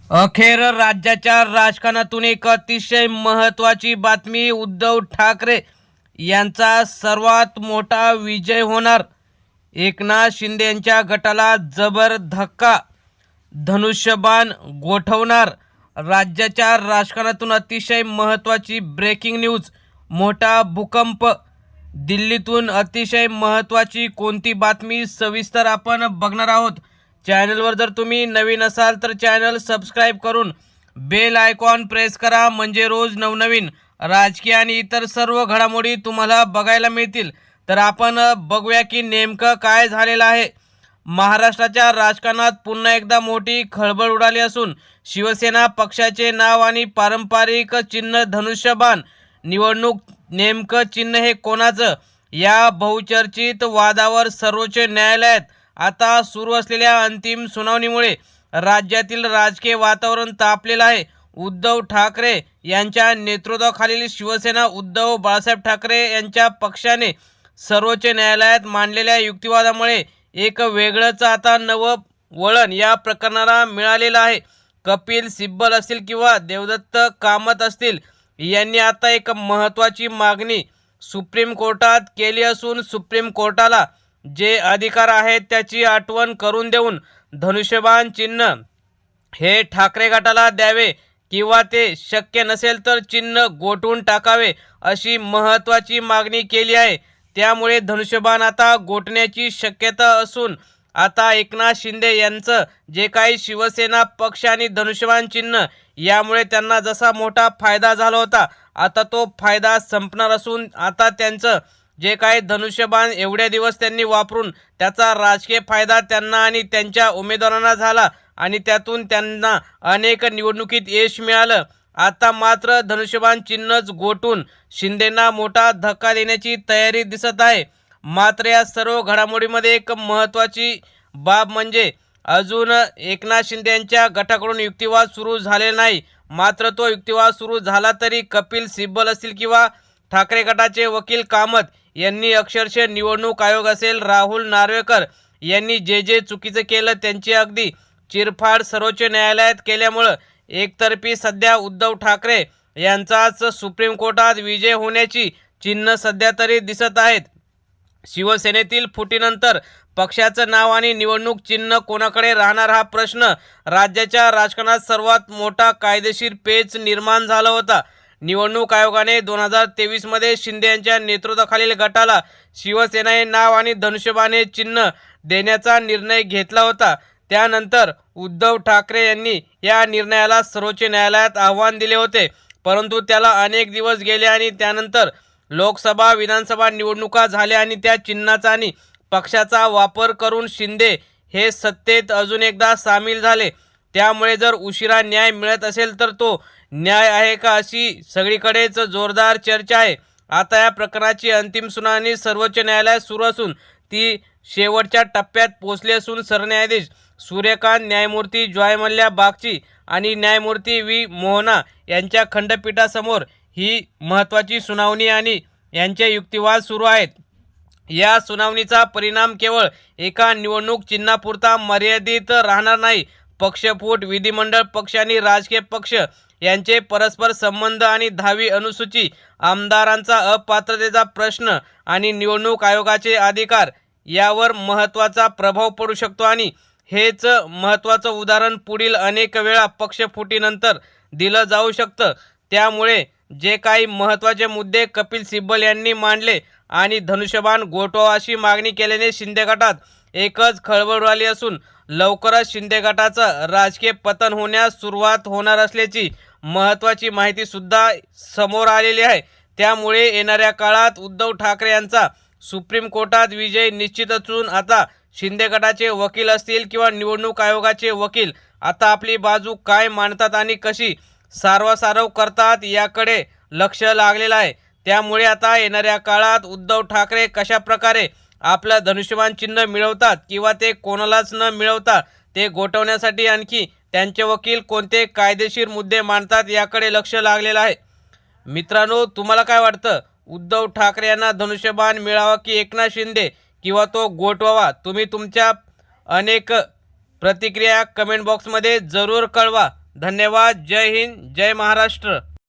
अखेर राज्याच्या राजकारणातून एक अतिशय महत्त्वाची बातमी. उद्धव ठाकरे यांचा सर्वात मोठा विजय होणार. एकनाथ शिंदे यांच्या गटाला जबर धक्का, धनुष्यबाण गोठवणार. राज्याच्या राजकारणातून अतिशय महत्त्वाची ब्रेकिंग न्यूज, मोठा भूकंप. दिल्लीतून अतिशय महत्त्वाची कोणती बातमी, सविस्तर आपण बघणार आहोत. चॅनलवर जर तुम्ही नवीन असाल तर चॅनल सबस्क्राईब करून बेल आयकॉन प्रेस करा, म्हणजे रोज नवनवीन राजकीय आणि इतर सर्व घडामोडी तुम्हाला बघायला मिळतील. तर आपण बघूया की नेमकं काय झालेलं आहे. महाराष्ट्राच्या राजकारणात पुन्हा एकदा मोठी खळबळ उडाली असून शिवसेना पक्षाचे नाव आणि पारंपरिक चिन्ह धनुष्यबाण, निवडणूक नेमकं चिन्ह हे कोणाचं, या बहुचर्चित वादावर सर्वोच्च न्यायालयात आता सुरू असलेल्या अंतिम सुनावणीमुळे राज्यातील राजकीय वातावरण तापलेलं आहे. उद्धव ठाकरे यांच्या नेतृत्वाखालील शिवसेना, उद्धव बाळासाहेब ठाकरे यांच्या पक्षाने सर्वोच्च न्यायालयात मांडलेल्या युक्तिवादामुळे एक वेगळंच आता नवं वळण या प्रकरणाला मिळालेलं आहे. कपिल सिब्बल असतील किंवा देवदत्त कामत असतील यांनी आता एक महत्त्वाची मागणी सुप्रीम कोर्टात केली असून सुप्रीम कोर्टाला जे अधिकार आहेत त्याची आठवण करून देऊन धनुष्यबाण चिन्ह हे ठाकरे गटाला द्यावे किंवा ते शक्य नसेल तर चिन्ह गोठवून टाकावे अशी महत्त्वाची मागणी केली आहे. त्यामुळे धनुष्यबाण आता गोठण्याची शक्यता असून आता एकनाथ शिंदे यांचं जे काही शिवसेना पक्ष आणि धनुष्यबाण चिन्ह यामुळे त्यांना जसा मोठा फायदा झाला होता, आता तो फायदा संपणार असून आता त्यांचं जे काही धनुष्यबाण एवढे दिवस त्यांनी वापरून त्याचा राजकीय फायदा त्यांना आणि त्यांच्या उमेदवारांना झाला आणि त्यातून त्यांना अनेक निवडणुकीत यश मिळालं. आता मात्र धनुष्यबाण चिन्हच गोठून शिंदेंना मोठा धक्का देण्याची तयारी दिसत आहे. मात्र या सर्व घडामोडीमध्ये एक महत्त्वाची बाब म्हणजे अजून एकनाथ शिंदे यांच्या गटाकडून युक्तिवाद सुरू झालेला नाही. मात्र तो युक्तिवाद सुरू झाला तरी कपिल सिब्बल असतील किंवा ठाकरे गटाचे वकील कामत यांनी अक्षरशः निवडणूक आयोग असेल, राहुल नार्वेकर यांनी जे जे चुकीचं केलं त्यांची अगदी चिरफाड सर्वोच्च न्यायालयात केल्यामुळं एकतर्फी सध्या उद्धव ठाकरे यांचाच सुप्रीम कोर्टात विजय होण्याची चिन्ह सध्या तरी दिसत आहेत. शिवसेनेतील फुटीनंतर पक्षाचं नाव आणि निवडणूक चिन्ह कोणाकडे राहणार हा प्रश्न राज्याच्या राजकारणात सर्वात मोठा कायदेशीर पेच निर्माण झाला होता. निवडणूक आयोगाने 2023 मध्ये शिंदे यांच्या नेतृत्वाखालील गटाला शिवसेना हे नाव आणि धनुष्यबाण हे चिन्ह देण्याचा निर्णय घेतला होता. त्यानंतर उद्धव ठाकरे यांनी या निर्णयाला सर्वोच्च न्यायालयात आव्हान दिले होते, परंतु त्याला अनेक दिवस गेले आणि त्यानंतर लोकसभा विधानसभा निवडणुका झाल्या आणि त्या चिन्हाचा आणि पक्षाचा वापर करून शिंदे हे सत्तेत अजून एकदा सामील झाले. त्यामुळे जर उशिरा न्याय मिळत असेल तर तो न्याय आहे का अशी सगळीकडेच जोरदार चर्चा आहे. आता या प्रकरणाची अंतिम सुनावणी सर्वोच्च न्यायालयात सुरू असून ती शेवटच्या टप्प्यात पोहोचली असून सरन्यायाधीश सूर्यकांत, न्यायमूर्ती जॉय मल्ल्या बागची आणि न्यायमूर्ती व्ही मोहना यांच्या खंडपीठासमोर ही महत्त्वाची सुनावणी आणि यांचे युक्तिवाद सुरू आहेत. या सुनावणीचा परिणाम केवळ एका निवडणूक चिन्हापुरता मर्यादित राहणार नाही. पक्षफूट, विधिमंडळ पक्ष आणि राजकीय पक्ष यांचे परस्पर संबंध आणि 10वी अनुसूची आमदारांचा अपात्रतेचा प्रश्न आणि निवडणूक आयोगाचे अधिकार यावर महत्त्वाचा प्रभाव पडू शकतो. आणि हेच महत्त्वाचं उदाहरण पुढील अनेक वेळा पक्षफुटीनंतर दिलं जाऊ शकतं. त्यामुळे जे काही महत्त्वाचे मुद्दे कपिल सिब्बल यांनी मांडले आणि धनुष्यबाण गोठवा अशी मागणी केल्याने शिंदे गटात एकच खळबळ उडाली असून लवकरच शिंदे गटाचं राजकीय पतन होण्यास सुरुवात होणार असल्याची महत्त्वाची माहिती सुद्धा समोर आलेली आहे. त्यामुळे येणाऱ्या काळात उद्धव ठाकरे यांचा सुप्रीम कोर्टात विजय निश्चित असून आता शिंदे गटाचे वकील असतील किंवा निवडणूक आयोगाचे वकील आता आपली बाजू काय मांडतात आणि कशी सारवासारव करतात याकडे लक्ष लागलेलं आहे. त्यामुळे आता येणाऱ्या काळात उद्धव ठाकरे कशा प्रकारे आपलं धनुष्यबाण चिन्ह मिळवतात किंवा ते कोणालाच न मिळवता ते गोठवण्यासाठी आणखी त्यांचे वकील कोणते कायदेशीर मुद्दे मांडतात याकडे लक्ष लागलेलं आहे. मित्रांनो, तुम्हाला काय वाटतं? उद्धव ठाकरे यांना धनुष्यबाण मिळावा की एकनाथ शिंदे किंवा तो गोठवावा? तुम्ही तुमच्या अनेक प्रतिक्रिया कमेंट बॉक्समध्ये जरूर कळवा. धन्यवाद. जय हिंद, जय महाराष्ट्र.